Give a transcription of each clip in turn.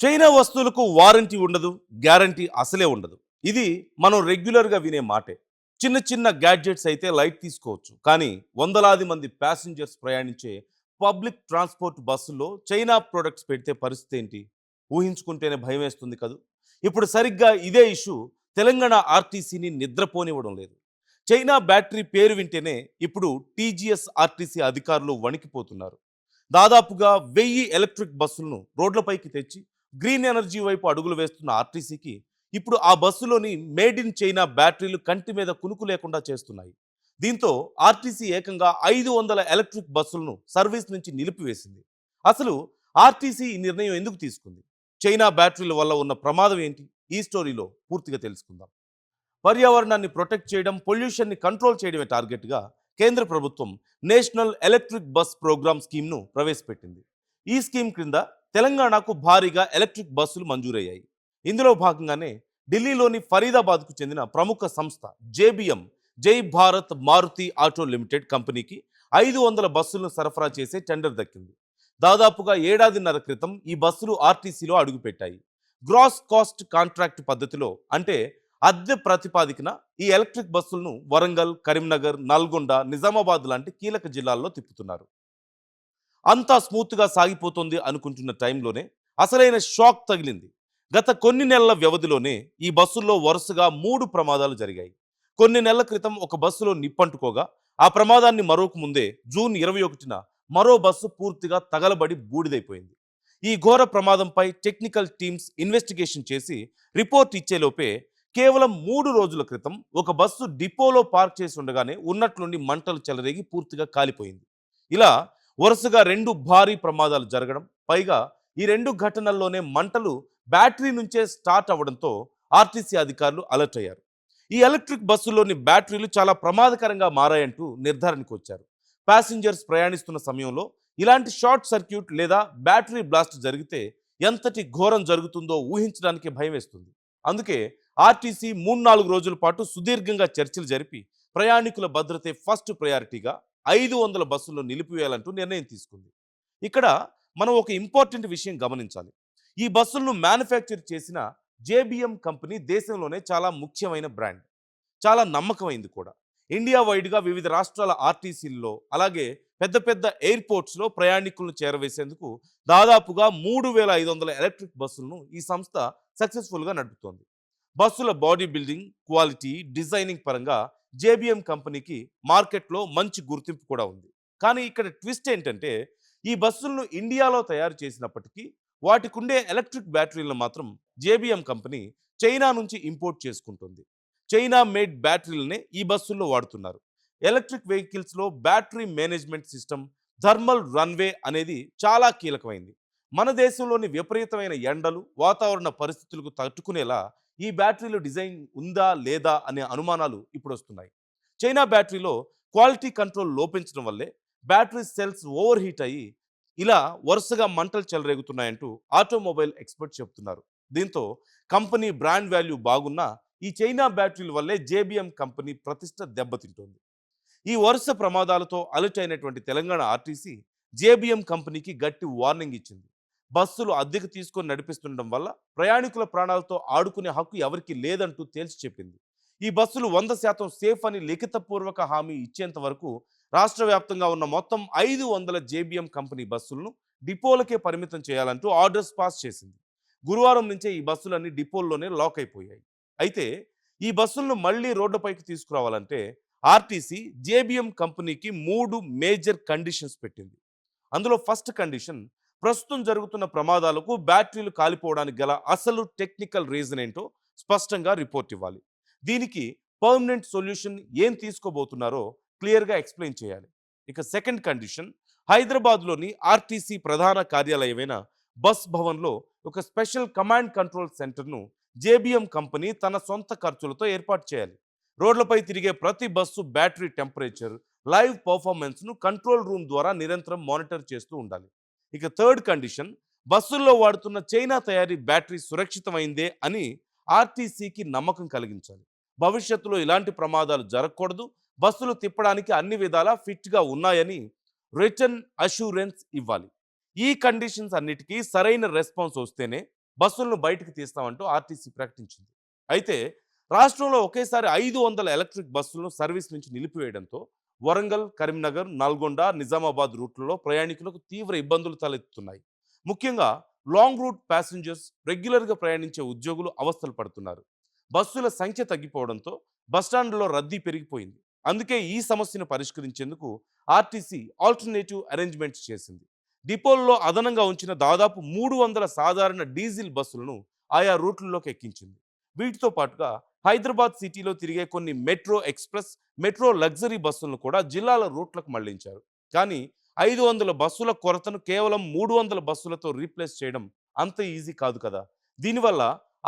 China వస్తువులకు warranty ఉండదు, guarantee అసలే ఉండదు. ఇది మనం రెగ్యులర్‌గా వినే మాటే. చిన్న చిన్న గ్యాడ్జెట్స్ అయితే లైట్ తీసుకోవచ్చు. కానీ వందలాది మంది ప్యాసింజర్స్ ప్రయాణించే పబ్లిక్ ట్రాన్స్‌పోర్ట్ బస్సుల్లో చైనా ప్రొడక్ట్స్ పెడితే పరిస్థితి ఏంటి? ఊహించుకుంటేనే భయమేస్తుంది కదూ! ఇప్పుడు సరిగ్గా ఇదే ఇష్యూ తెలంగాణ ఆర్టీసీని నిద్రపోనివ్వడం లేదు. చైనా బ్యాటరీ పేరు వింటేనే ఇప్పుడు టీజీఎస్ ఆర్టీసీ అధికారులు వణికిపోతున్నారు. దాదాపుగా 1000 ఎలక్ట్రిక్ బస్సులను రోడ్లపైకి తెచ్చి గ్రీన్ ఎనర్జీ వైపు అడుగులు వేస్తున్న ఆర్టీసీకి ఇప్పుడు ఆ బస్సులోని మేడ్ ఇన్ చైనా బ్యాటరీలు కంటి మీద కునుకు లేకుండా చేస్తున్నాయి. దీంతో ఆర్టీసీ ఏకంగా 500 ఎలక్ట్రిక్ బస్సులను సర్వీస్ నుంచి నిలిపివేసింది. అసలు ఆర్టీసీ ఈ నిర్ణయం ఎందుకు తీసుకుంది? చైనా బ్యాటరీల వల్ల ఉన్న ప్రమాదం ఏంటి? ఈ స్టోరీలో పూర్తిగా తెలుసుకుందాం. పర్యావరణాన్ని ప్రొటెక్ట్ చేయడం, పొల్యూషన్ని కంట్రోల్ చేయడమే టార్గెట్గా కేంద్ర ప్రభుత్వం నేషనల్ ఎలక్ట్రిక్ బస్ ప్రోగ్రామ్ స్కీమ్ను ప్రవేశపెట్టింది. ఈ స్కీమ్ క్రింద తెలంగాణకు భారీగా ఎలక్ట్రిక్ బస్సులు మంజూరయ్యాయి. ఇందులో భాగంగానే ఢిల్లీలోని ఫరీదాబాద్కు చెందిన ప్రముఖ సంస్థ జేబీఎం జై భారత్ మారుతి ఆటో లిమిటెడ్ కంపెనీకి 500 బస్సులను సరఫరా చేసే టెండర్ దక్కింది. దాదాపుగా ఏడాదిన్నర క్రితం ఈ బస్సులు ఆర్టీసీలో అడుగుపెట్టాయి. గ్రాస్ కాస్ట్ కాంట్రాక్ట్ పద్ధతిలో, అంటే అద్దె ప్రతిపాదికన ఈ ఎలక్ట్రిక్ బస్సులను వరంగల్, కరీంనగర్, నల్గొండ, నిజామాబాద్ లాంటి కీలక జిల్లాల్లో తిప్పుతున్నారు. అంతా స్మూత్గా సాగిపోతుంది అనుకుంటున్న టైంలోనే అసలైన షాక్ తగిలింది. గత కొన్ని నెలల వ్యవధిలోనే ఈ బస్సుల్లో వరుసగా 3 ప్రమాదాలు జరిగాయి. కొన్ని నెలల క్రితం ఒక బస్సులో నిప్పంటుకోగా ఆ ప్రమాదాన్ని మరొక ముందే జూన్ 21న మరో బస్సు పూర్తిగా తగలబడి బూడిదైపోయింది. ఈ ఘోర ప్రమాదంపై టెక్నికల్ టీమ్స్ ఇన్వెస్టిగేషన్ చేసి రిపోర్ట్ ఇచ్చేలోపే కేవలం 3 రోజుల క్రితం ఒక బస్సు డిపోలో పార్క్ చేసి ఉండగానే ఉన్నట్లుండి మంటలు చెలరేగి పూర్తిగా కాలిపోయింది. ఇలా వరుసగా 2 భారీ ప్రమాదాలు జరగడం, పైగా ఈ 2 ఘటనల్లోనే మంటలు బ్యాటరీ నుంచే స్టార్ట్ అవ్వడంతో ఆర్టీసీ అధికారులు అలర్ట్ అయ్యారు. ఈ ఎలక్ట్రిక్ బస్సుల్లోని బ్యాటరీలు చాలా ప్రమాదకరంగా మారాయంటూ నిర్ధారణకు వచ్చారు. ప్యాసింజర్స్ ప్రయాణిస్తున్న సమయంలో ఇలాంటి షార్ట్ సర్క్యూట్ లేదా బ్యాటరీ బ్లాస్ట్ జరిగితే ఎంతటి ఘోరం జరుగుతుందో ఊహించడానికి భయమేస్తుంది. అందుకే ఆర్టీసీ 3-4 రోజుల పాటు సుదీర్ఘంగా చర్చలు జరిపి ప్రయాణికుల భద్రతే ఫస్ట్ ప్రయారిటీగా 500 బస్సులను నిలిపివేయాలంటూ నిర్ణయం తీసుకుంది. ఇక్కడ మనం ఒక ఇంపార్టెంట్ విషయం గమనించాలి. ఈ బస్సులను మ్యానుఫ్యాక్చర్ చేసిన జేబీఎం కంపెనీ దేశంలోనే చాలా ముఖ్యమైన బ్రాండ్. చాలా నమ్మకమైంది కూడా. ఇండియా వైడ్గా వివిధ రాష్ట్రాల ఆర్టీసీల్లో, అలాగే పెద్ద పెద్ద ఎయిర్పోర్ట్స్లో ప్రయాణికులను చేరవేసేందుకు దాదాపుగా 3500 ఎలక్ట్రిక్ బస్సులను ఈ సంస్థ సక్సెస్ఫుల్గా నడుపుతోంది. బస్సుల బాడీ బిల్డింగ్, క్వాలిటీ, డిజైనింగ్ పరంగా జేబీఎం కంపెనీకి మార్కెట్లో మంచి గుర్తింపు కూడా ఉంది. కానీ ఇక్కడ ట్విస్ట్ ఏంటంటే, ఈ బస్సులను ఇండియాలో తయారు చేసినప్పటికీ వాటికుండే ఎలక్ట్రిక్ బ్యాటరీలను మాత్రం జేబీఎం కంపెనీ చైనా నుంచి ఇంపోర్ట్ చేసుకుంటుంది. చైనా మేడ్ బ్యాటరీలనే ఈ బస్సుల్లో వాడుతున్నారు. ఎలక్ట్రిక్ వెహికల్స్లో battery management system, thermal runway అనేది చాలా కీలకమైంది. మన దేశంలోని విపరీతమైన ఎండలు, వాతావరణ పరిస్థితులకు తట్టుకునేలా ఈ బ్యాటరీలో డిజైన్ ఉందా లేదా అనే అనుమానాలు ఇప్పుడు వస్తున్నాయి. చైనా బ్యాటరీలో క్వాలిటీ కంట్రోల్ లోపించడం వల్లే బ్యాటరీ సెల్స్ ఓవర్ హీట్ అయ్యి ఇలా వరుసగా మంటలు చెలరేగుతున్నాయంటూ ఆటోమొబైల్ ఎక్స్పర్ట్ చెబుతున్నారు. దీంతో కంపెనీ బ్రాండ్ వాల్యూ బాగున్నా ఈ చైనా బ్యాటరీల వల్లే జేబీఎం కంపెనీ ప్రతిష్ట దెబ్బతింటోంది. ఈ వరుస ప్రమాదాలతో అలర్ట్ అయినటువంటి తెలంగాణ ఆర్టీసీ జేబీఎం కంపెనీకి గట్టి వార్నింగ్ ఇచ్చింది. బస్సులు అద్దెకు తీసుకొని నడిపిస్తుండడం వల్ల ప్రయాణికుల ప్రాణాలతో ఆడుకునే హక్కు ఎవరికీ లేదంటూ తేల్చి చెప్పింది. ఈ బస్సులు 100% సేఫ్ అని లిఖితపూర్వక హామీ ఇచ్చేంత వరకు రాష్ట్ర వ్యాప్తంగా ఉన్న మొత్తం 500 జేబీఎం కంపెనీ బస్సులను డిపోలకే పరిమితం చేయాలంటూ ఆర్డర్స్ పాస్ చేసింది. గురువారం నుంచే ఈ బస్సులన్నీ డిపోల్లోనే లాక్ అయిపోయాయి. అయితే ఈ బస్సులను మళ్లీ రోడ్డుపైకి తీసుకురావాలంటే ఆర్టీసీ జేబీఎం కంపెనీకి 3 మేజర్ కండిషన్స్ పెట్టింది. అందులో ఫస్ట్ కండిషన్, ప్రస్తుతం జరుగుతున్న ప్రమాదాలకు బ్యాటరీలు కాలిపోవడానికి గల అసలు టెక్నికల్ రీజన్ ఏంటో స్పష్టంగా రిపోర్ట్ ఇవ్వాలి. దీనికి పర్మనెంట్ సొల్యూషన్ ఏం తీసుకోబోతున్నారో క్లియర్గా ఎక్స్ప్లెయిన్ చేయాలి. ఇక సెకండ్ కండిషన్, హైదరాబాద్లోని ఆర్టీసీ ప్రధాన కార్యాలయమైన బస్ భవన్లో ఒక స్పెషల్ కమాండ్ కంట్రోల్ సెంటర్ను జేబీఎం కంపెనీ తన సొంత ఖర్చులతో ఏర్పాటు చేయాలి. రోడ్లపై తిరిగే ప్రతి బస్సు బ్యాటరీ టెంపరేచర్, లైవ్ పర్ఫార్మెన్స్ను కంట్రోల్ రూమ్ ద్వారా నిరంతరం మానిటర్ చేస్తూ ఉండాలి. ఇక థర్డ్ కండిషన్, బస్సుల్లో వాడుతున్న చైనా తయారీ బ్యాటరీ సురక్షితమైందే అని ఆర్టీసీకి నమ్మకం కలిగించాలి. భవిష్యత్తులో ఇలాంటి ప్రమాదాలు జరగకూడదు, బస్సులు తిప్పడానికి అన్ని విధాలా ఫిట్గా ఉన్నాయని రిటర్న్ అష్యూరెన్స్ ఇవ్వాలి. ఈ కండిషన్స్ అన్నిటికీ సరైన రెస్పాన్స్ వస్తేనే బస్సులను బయటకు తీస్తామంటూ ఆర్టీసీ ప్రకటించింది. అయితే రాష్ట్రంలో ఒకేసారి 500 ఎలక్ట్రిక్ బస్సులను సర్వీస్ నుంచి నిలిపివేయడంతో వరంగల్, కరీంనగర్, నల్గొండ, నిజామాబాద్ రూట్లలో ప్రయాణికులకు తీవ్ర ఇబ్బందులు తలెత్తుతున్నాయి. ముఖ్యంగా లాంగ్ రూట్ ప్యాసింజర్స్, రెగ్యులర్గా ప్రయాణించే ఉద్యోగులు అవస్థలు పడుతున్నారు. బస్సుల సంఖ్య తగ్గిపోవడంతో బస్టాండ్లో రద్దీ పెరిగిపోయింది. అందుకే ఈ సమస్యను పరిష్కరించేందుకు ఆర్టీసీ ఆల్టర్నేటివ్ అరేంజ్మెంట్స్ చేసింది. డిపోల్లో అదనంగా ఉంచిన దాదాపు 300 సాధారణ డీజిల్ బస్సులను ఆయా రూట్లలోకి ఎక్కించింది. వీటితో పాటుగా హైదరాబాద్ సిటీలో తిరిగే కొన్ని మెట్రో ఎక్స్‌ప్రెస్, మెట్రో లగ్జరీ బస్సులను కూడా జిల్లాల రూట్లకు మళ్లించారు. కానీ 500 బస్సుల కొరతను కేవలం 300 బస్సులతో రీప్లేస్ చేయడం అంత ఈజీ కాదు కదా! దీనివల్ల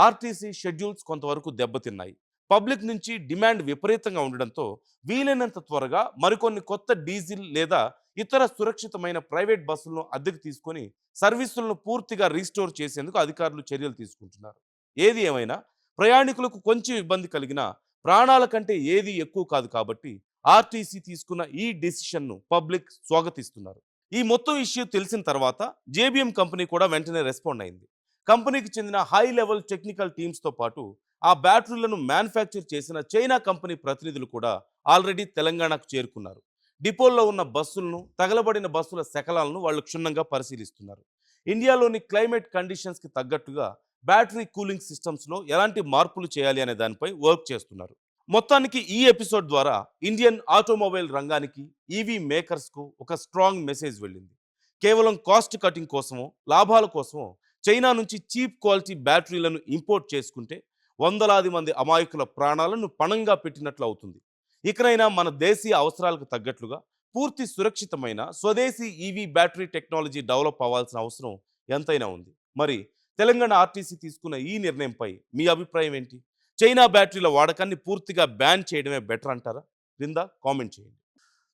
ఆర్టీసీ షెడ్యూల్స్ కొంతవరకు దెబ్బతిన్నాయి. పబ్లిక్ నుంచి డిమాండ్ విపరీతంగా ఉండడంతో వీలైనంత త్వరగా మరికొన్ని కొత్త డీజిల్ లేదా ఇతర సురక్షితమైన ప్రైవేట్ బస్సులను అద్దెకు తీసుకొని సర్వీసులను పూర్తిగా రీస్టోర్ చేసేందుకు అధికారులు చర్యలు తీసుకుంటున్నారు. ఏది ఏమైనా ప్రయాణికులకు కొంచెం ఇబ్బంది కలిగినా ప్రాణాల కంటే ఏది ఎక్కువ కాదు కాబట్టి ఆర్టీసీ తీసుకున్న ఈ డెసిషన్ను పబ్లిక్ స్వాగతిస్తున్నారు. ఈ మొత్తం ఇష్యూ తెలిసిన తర్వాత జేబీఎం కంపెనీ కూడా వెంటనే రెస్పాండ్ అయింది. కంపెనీకి చెందిన హై లెవెల్ టెక్నికల్ టీమ్స్తో పాటు ఆ బ్యాటరీలను మ్యానుఫ్యాక్చర్ చేసిన చైనా కంపెనీ ప్రతినిధులు కూడా ఆల్రెడీ తెలంగాణకు చేరుకున్నారు. డిపోల్లో ఉన్న బస్సులను, తగలబడిన బస్సుల శకలాలను వాళ్ళు క్షుణ్ణంగా పరిశీలిస్తున్నారు. ఇండియాలోని క్లైమేట్ కండిషన్స్కి తగ్గట్టుగా బ్యాటరీ కూలింగ్ సిస్టమ్స్లో ఎలాంటి మార్పులు చేయాలి అనే దానిపై వర్క్ చేస్తున్నారు. మొత్తానికి ఈ ఎపిసోడ్ ద్వారా ఇండియన్ ఆటోమొబైల్ రంగానికి, ఈవీ మేకర్స్కు ఒక స్ట్రాంగ్ మెసేజ్ వెళ్ళింది. కేవలం కాస్ట్ కటింగ్ కోసమో, లాభాల కోసమో చైనా నుంచి చీప్ క్వాలిటీ బ్యాటరీలను ఇంపోర్ట్ చేసుకుంటే వందలాది మంది అమాయకుల ప్రాణాలను పణంగా పెట్టినట్లు అవుతుంది. ఇకనైనా మన దేశీయ అవసరాలకు తగ్గట్లుగా పూర్తి సురక్షితమైన స్వదేశీ ఈవీ బ్యాటరీ టెక్నాలజీ డెవలప్ అవ్వాల్సిన అవసరం ఎంతైనా ఉంది. మరి తెలంగాణ ఆర్టీసీ తీసుకున్న ఈ నిర్ణయంపై మీ అభిప్రాయం ఏంటి? చైనా బ్యాటరీల వాడకాన్ని పూర్తిగా బ్యాన్ చేయడమే బెటర్ అంటారా? క్రింద కామెంట్ చేయండి.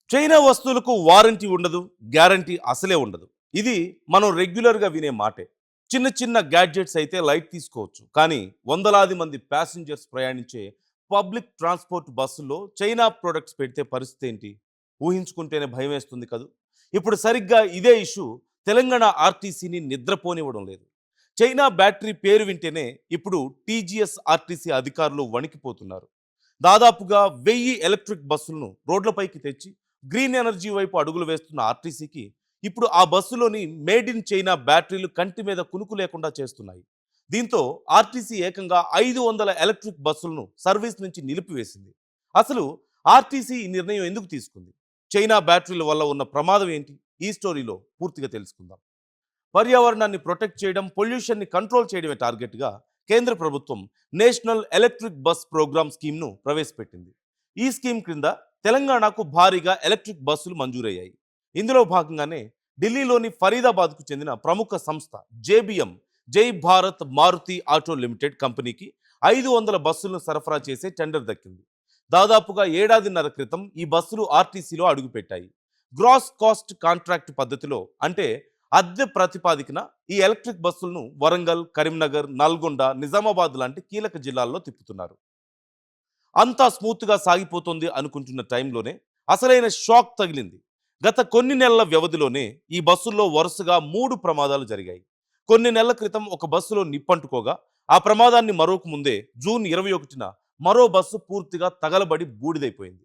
చైనా వస్తువులకు వారంటీ ఉండదు, గ్యారంటీ అసలే ఉండదు. ఇది మనం రెగ్యులర్గా వినే మాటే. చిన్న చిన్న గ్యాడ్జెట్స్ అయితే లైట్ తీసుకోవచ్చు, కానీ వందలాది మంది ప్యాసింజర్స్ ప్రయాణించే పబ్లిక్ ట్రాన్స్పోర్ట్ బస్సుల్లో చైనా ప్రొడక్ట్స్ పెడితే పరిస్థితి ఏంటి? ఊహించుకుంటేనే భయం వేస్తుంది కదూ. ఇప్పుడు సరిగ్గా ఇదే ఇష్యూ తెలంగాణ ఆర్టీసీని నిద్రపోనివ్వడం లేదు. చైనా బ్యాటరీ పేరు వింటేనే ఇప్పుడు టీజీఎస్ ఆర్టీసీ అధికారులు వణికిపోతున్నారు. దాదాపుగా 1000 ఎలక్ట్రిక్ బస్సులను రోడ్లపైకి తెచ్చి గ్రీన్ ఎనర్జీ వైపు అడుగులు వేస్తున్న ఆర్టీసీకి ఇప్పుడు ఆ బస్సులోని మేడ్ ఇన్ చైనా బ్యాటరీలు కంటి మీద కునుకు లేకుండా చేస్తున్నాయి. దీంతో ఆర్టీసీ ఏకంగా 500 ఎలక్ట్రిక్ బస్సులను సర్వీస్ నుంచి నిలిపివేసింది. అసలు ఆర్టీసీ ఈ నిర్ణయం ఎందుకు తీసుకుంది? చైనా బ్యాటరీల వల్ల ఉన్న ప్రమాదం ఏంటి? ఈ స్టోరీలో పూర్తిగా తెలుసుకుందాం. పర్యావరణాన్ని ప్రొటెక్ట్ చేయడం, పొల్యూషన్ని కంట్రోల్ చేయడమే టార్గెట్గా కేంద్ర ప్రభుత్వం నేషనల్ ఎలక్ట్రిక్ బస్ ప్రోగ్రామ్ స్కీమ్ను ప్రవేశపెట్టింది. ఈ స్కీమ్ క్రింద తెలంగాణకు భారీగా ఎలక్ట్రిక్ బస్సులు మంజూరయ్యాయి. ఇందులో భాగంగానే ఢిల్లీలోని ఫరీదాబాద్కు చెందిన ప్రముఖ సంస్థ జేబీఎం, జై భారత్ మారుతి ఆటో లిమిటెడ్ కంపెనీకి 500 బస్సులను సరఫరా చేసే టెండర్ దక్కింది. దాదాపుగా ఏడాదిన్నర క్రితం ఈ బస్సులు ఆర్టీసీలో అడుగుపెట్టాయి. గ్రాస్ కాస్ట్ కాంట్రాక్ట్ పద్ధతిలో, అంటే అద్దె ప్రతిపాదికన ఈ ఎలక్ట్రిక్ బస్సులను వరంగల్, కరీంనగర్, నల్గొండ, నిజామాబాద్ లాంటి కీలక జిల్లాల్లో తిప్పుతున్నారు. అంతా స్మూత్గా సాగిపోతుంది అనుకుంటున్న టైంలోనే అసలైన షాక్ తగిలింది. గత కొన్ని నెలల వ్యవధిలోనే ఈ బస్సుల్లో వరుసగా 3 ప్రమాదాలు జరిగాయి. కొన్ని నెలల క్రితం ఒక బస్సులో నిప్పంటుకోగా ఆ ప్రమాదాన్ని మరోకు ముందే జూన్ 21న మరో బస్సు పూర్తిగా తగలబడి బూడిదైపోయింది.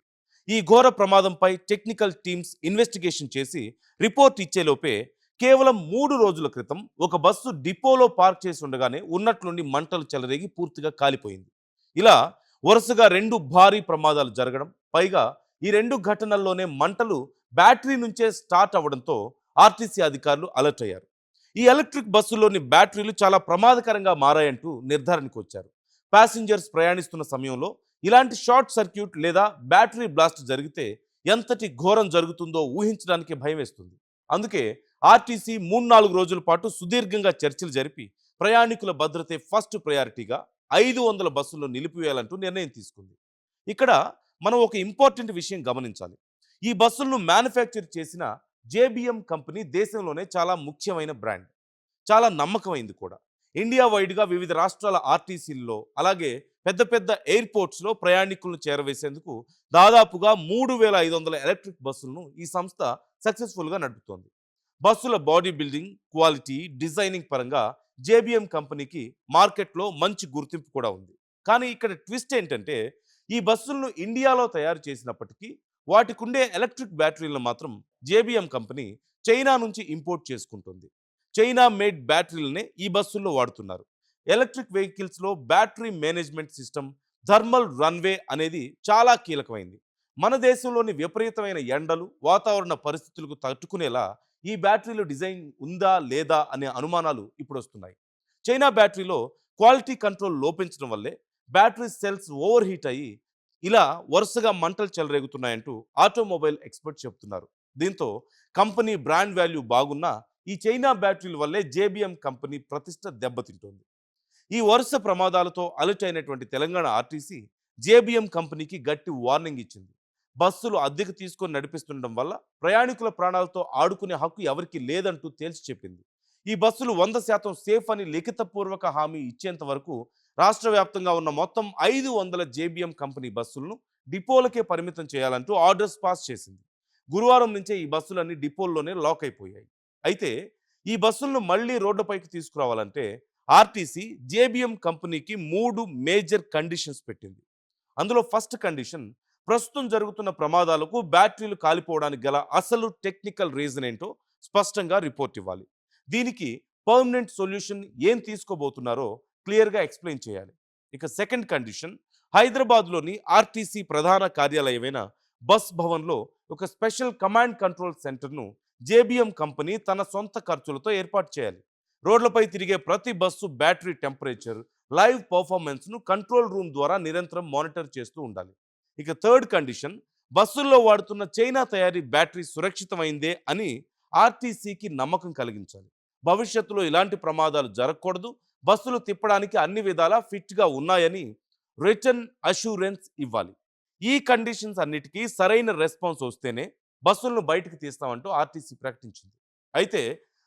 ఈ ఘోర ప్రమాదంపై టెక్నికల్ టీమ్స్ ఇన్వెస్టిగేషన్ చేసి రిపోర్ట్ ఇచ్చేలోపే కేవలం 3 రోజుల క్రితం ఒక బస్సు డిపోలో పార్క్ చేసి ఉండగానే ఉన్నట్లుండి మంటలు చెలరేగి పూర్తిగా కాలిపోయింది. ఇలా వరుసగా 2 భారీ ప్రమాదాలు జరగడం, పైగా ఈ 2 ఘటనల్లోనే మంటలు బ్యాటరీ నుంచే స్టార్ట్ అవ్వడంతో ఆర్టీసీ అధికారులు అలర్ట్ అయ్యారు. ఈ ఎలక్ట్రిక్ బస్సుల్లోని బ్యాటరీలు చాలా ప్రమాదకరంగా మారాయంటూ నిర్ధారణకు వచ్చారు. ప్యాసింజర్స్ ప్రయాణిస్తున్న సమయంలో ఇలాంటి షార్ట్ సర్క్యూట్ లేదా బ్యాటరీ బ్లాస్ట్ జరిగితే ఎంతటి ఘోరం జరుగుతుందో ఊహించడానికి భయం వేస్తుంది. అందుకే ఆర్టీసీ 3-4 రోజుల పాటు సుదీర్ఘంగా చర్చలు జరిపి ప్రయాణికుల భద్రతే ఫస్ట్ ప్రయారిటీగా 500 బస్సులను నిలిపివేయాలంటూ నిర్ణయం తీసుకుంది. ఇక్కడ మనం ఒక ఇంపార్టెంట్ విషయం గమనించాలి. ఈ బస్సులను మ్యానుఫ్యాక్చర్ చేసిన జేబీఎం కంపెనీ దేశంలోనే చాలా ముఖ్యమైన బ్రాండ్, చాలా నమ్మకమైంది కూడా. ఇండియా వైడ్గా వివిధ రాష్ట్రాల ఆర్టీసీల్లో, అలాగే పెద్ద పెద్ద ఎయిర్పోర్ట్స్లో ప్రయాణికులను చేరవేసేందుకు దాదాపుగా 3500 ఎలక్ట్రిక్ బస్సులను ఈ సంస్థ సక్సెస్ఫుల్గా నడుపుతోంది. బస్సుల బాడీ బిల్డింగ్, క్వాలిటీ, డిజైనింగ్ పరంగా జేబీఎం కంపెనీకి మార్కెట్లో మంచి గుర్తింపు కూడా ఉంది. కానీ ఇక్కడ ట్విస్ట్ ఏంటంటే ఈ బస్సులను ఇండియాలో తయారు చేసినప్పటికీ వాటికుండే ఎలక్ట్రిక్ బ్యాటరీలను మాత్రం జేబీఎం కంపెనీ చైనా నుంచి ఇంపోర్ట్ చేసుకుంటుంది. చైనా మేడ్ బ్యాటరీలనే ఈ బస్సుల్లో వాడుతున్నారు. ఎలక్ట్రిక్ వెహికల్స్లో battery management system, thermal runway అనేది చాలా కీలకమైంది. మన దేశంలోని విపరీతమైన ఎండలు, వాతావరణ పరిస్థితులకు తట్టుకునేలా ఈ బ్యాటరీలో డిజైన్ ఉందా లేదా అనే అనుమానాలు ఇప్పుడు వస్తున్నాయి. చైనా బ్యాటరీలో క్వాలిటీ కంట్రోల్ లోపించడం వల్లే బ్యాటరీ సెల్స్ ఓవర్ హీట్ అయ్యి ఇలా వరుసగా మంటలు చెలరేగుతున్నాయంటూ ఆటోమొబైల్ ఎక్స్పర్ట్ చెప్తున్నారు. దీంతో కంపెనీ బ్రాండ్ వాల్యూ బాగున్నా ఈ చైనా బ్యాటరీల వల్లే జేబీఎం కంపెనీ ప్రతిష్ట దెబ్బతింటోంది. ఈ వరుస ప్రమాదాలతో అలర్ట్ అయినటువంటి తెలంగాణ ఆర్టీసీ జేబీఎం కంపెనీకి గట్టి వార్నింగ్ ఇచ్చింది. బస్సులు అద్దెకు తీసుకొని నడిపిస్తుండడం వల్ల ప్రయాణికుల ప్రాణాలతో ఆడుకునే హక్కు ఎవరికీ లేదంటూ తేల్చి చెప్పింది. ఈ బస్సులు 100% సేఫ్ అని లిఖితపూర్వక హామీ ఇచ్చేంత వరకు రాష్ట్ర వ్యాప్తంగా ఉన్న మొత్తం 500 జేబీఎం కంపెనీ బస్సులను డిపోలకే పరిమితం చేయాలంటూ ఆర్డర్స్ పాస్ చేసింది. గురువారం నుంచే ఈ బస్సులన్నీ డిపోల్లోనే లాక్ అయిపోయాయి. అయితే ఈ బస్సులను మళ్లీ రోడ్డుపైకి తీసుకురావాలంటే ఆర్టీసీ జేబీఎం కంపెనీకి 3 మేజర్ కండిషన్స్ పెట్టింది. అందులో ఫస్ట్ కండిషన్, ప్రస్తుతం జరుగుతున్న ప్రమాదాలకు బ్యాటరీలు కాలిపోవడానికి గల అసలు టెక్నికల్ రీజన్ ఏంటో స్పష్టంగా రిపోర్ట్ ఇవ్వాలి. దీనికి పర్మనెంట్ సొల్యూషన్ ఏం తీసుకోబోతున్నారో క్లియర్గా ఎక్స్ప్లెయిన్ చేయాలి. ఇక సెకండ్ కండిషన్, హైదరాబాద్లోని ఆర్టీసీ ప్రధాన కార్యాలయమైన బస్ భవన్లో ఒక స్పెషల్ కమాండ్ కంట్రోల్ సెంటర్ను జేబీఎం కంపెనీ తన సొంత ఖర్చులతో ఏర్పాటు చేయాలి. రోడ్లపై తిరిగే ప్రతి బస్సు బ్యాటరీ టెంపరేచర్, లైవ్ పర్ఫార్మెన్స్ను కంట్రోల్ రూమ్ ద్వారా నిరంతరం మానిటర్ చేస్తూ ఉండాలి. ఇక థర్డ్ కండిషన్, బస్సుల్లో వాడుతున్న చైనా తయారీ బ్యాటరీ సురక్షితమైందే అని ఆర్టీసీకి నమ్మకం కలిగించాలి. భవిష్యత్తులో ఇలాంటి ప్రమాదాలు జరగకూడదు, బస్సులు తిప్పడానికి అన్ని విధాలా ఫిట్గా ఉన్నాయని రిటర్న్ అష్యూరెన్స్ ఇవ్వాలి. ఈ కండిషన్స్ అన్నిటికీ సరైన రెస్పాన్స్ వస్తేనే బస్సులను బయటకు తీస్తామంటూ ఆర్టీసీ ప్రకటించింది. అయితే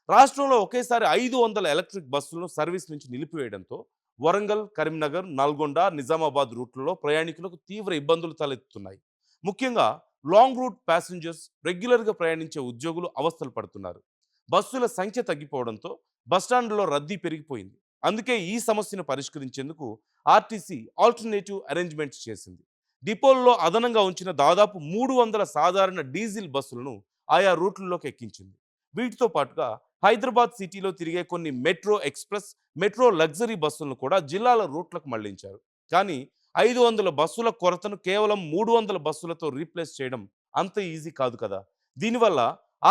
రాష్ట్రంలో ఒకేసారి 500 ఎలక్ట్రిక్ బస్సులను సర్వీస్ నుంచి నిలిపివేయడంతో వరంగల్, కరీంనగర్, నల్గొండ, నిజామాబాద్ రూట్లలో ప్రయాణికులకు తీవ్ర ఇబ్బందులు తలెత్తుతున్నాయి. ముఖ్యంగా లాంగ్ రూట్ ప్యాసింజర్స్, రెగ్యులర్గా ప్రయాణించే ఉద్యోగులు అవస్థలు పడుతున్నారు. బస్సుల సంఖ్య తగ్గిపోవడంతో బస్టాండ్లో రద్దీ పెరిగిపోయింది. అందుకే ఈ సమస్యను పరిష్కరించేందుకు ఆర్టీసీ ఆల్టర్నేటివ్ అరేంజ్మెంట్స్ చేసింది. డిపోల్లో అదనంగా ఉంచిన దాదాపు 300 సాధారణ డీజిల్ బస్సులను ఆయా రూట్లలోకి ఎక్కించింది. వీటితో పాటుగా హైదరాబాద్ సిటీలో తిరిగే కొన్ని మెట్రో ఎక్స్ప్రెస్, మెట్రో లగ్జరీ బస్సులను కూడా జిల్లాల రూట్లకు మళ్లించారు. కానీ 500 బస్సుల కొరతను కేవలం 300 బస్సులతో రీప్లేస్ చేయడం అంత ఈజీ కాదు కదా. దీనివల్ల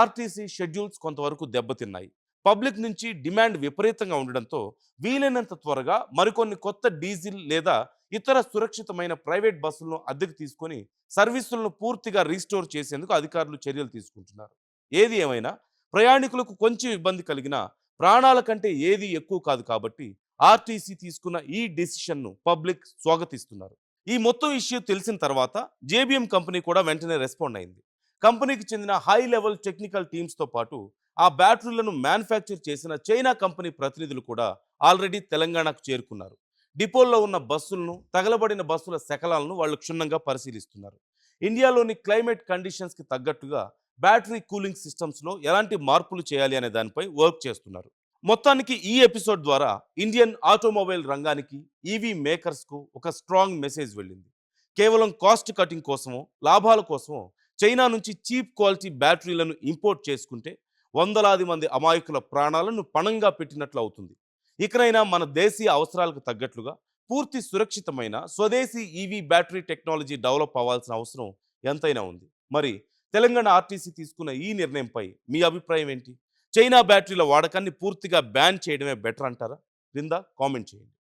ఆర్టీసీ షెడ్యూల్స్ కొంతవరకు దెబ్బతిన్నాయి. పబ్లిక్ నుంచి డిమాండ్ విపరీతంగా ఉండడంతో వీలైనంత త్వరగా మరికొన్ని కొత్త డీజిల్ లేదా ఇతర సురక్షితమైన ప్రైవేట్ బస్సులను అద్దెకు తీసుకొని సర్వీసులను పూర్తిగా రీస్టోర్ చేసేందుకు అధికారులు చర్యలు తీసుకుంటున్నారు. ఏది ఏమైనా ప్రయాణికులకు కొంచెం ఇబ్బంది కలిగినా ప్రాణాల కంటే ఏది ఎక్కువ కాదు కాబట్టి ఆర్టీసీ తీసుకున్న ఈ డెసిషన్ను పబ్లిక్ స్వాగతిస్తున్నారు. ఈ మొత్తం ఇష్యూ తెలిసిన తర్వాత జేబీఎం కంపెనీ కూడా వెంటనే రెస్పాండ్ అయింది. కంపెనీకి చెందిన హై లెవెల్ టెక్నికల్ టీమ్స్తో పాటు ఆ బ్యాటరీలను మ్యానుఫ్యాక్చర్ చేసిన చైనా కంపెనీ ప్రతినిధులు కూడా ఆల్రెడీ తెలంగాణకు చేరుకున్నారు. డిపోల్లో ఉన్న బస్సులను, తగలబడిన బస్సుల శకలాలను వాళ్ళు క్షుణ్ణంగా పరిశీలిస్తున్నారు. ఇండియాలోని క్లైమేట్ కండిషన్స్కి తగ్గట్టుగా బ్యాటరీ కూలింగ్ సిస్టమ్స్లో ఎలాంటి మార్పులు చేయాలి అనే దానిపై వర్క్ చేస్తున్నారు. మొత్తానికి ఈ ఎపిసోడ్ ద్వారా ఇండియన్ ఆటోమొబైల్ రంగానికి, ఈవీ మేకర్స్కు ఒక స్ట్రాంగ్ మెసేజ్ వెళ్ళింది. కేవలం కాస్ట్ కటింగ్ కోసమో, లాభాల కోసమో చైనా నుంచి చీప్ క్వాలిటీ బ్యాటరీలను ఇంపోర్ట్ చేసుకుంటే వందలాది మంది అమాయకుల ప్రాణాలను పణంగా పెట్టినట్లు అవుతుంది. ఇకనైనా మన దేశీయ అవసరాలకు తగ్గట్లుగా పూర్తి సురక్షితమైన స్వదేశీ ఈవీ బ్యాటరీ టెక్నాలజీ డెవలప్ అవ్వాల్సిన అవసరం ఎంతైనా ఉంది. మరి తెలంగాణ ఆర్టీసీ తీసుకున్న ఈ నిర్ణయంపై మీ అభిప్రాయం ఏంటి? చైనా బ్యాటరీల వాడకాన్ని పూర్తిగా బ్యాన్ చేయడమే బెటర్ అంటారా? క్రింద కామెంట్ చేయండి.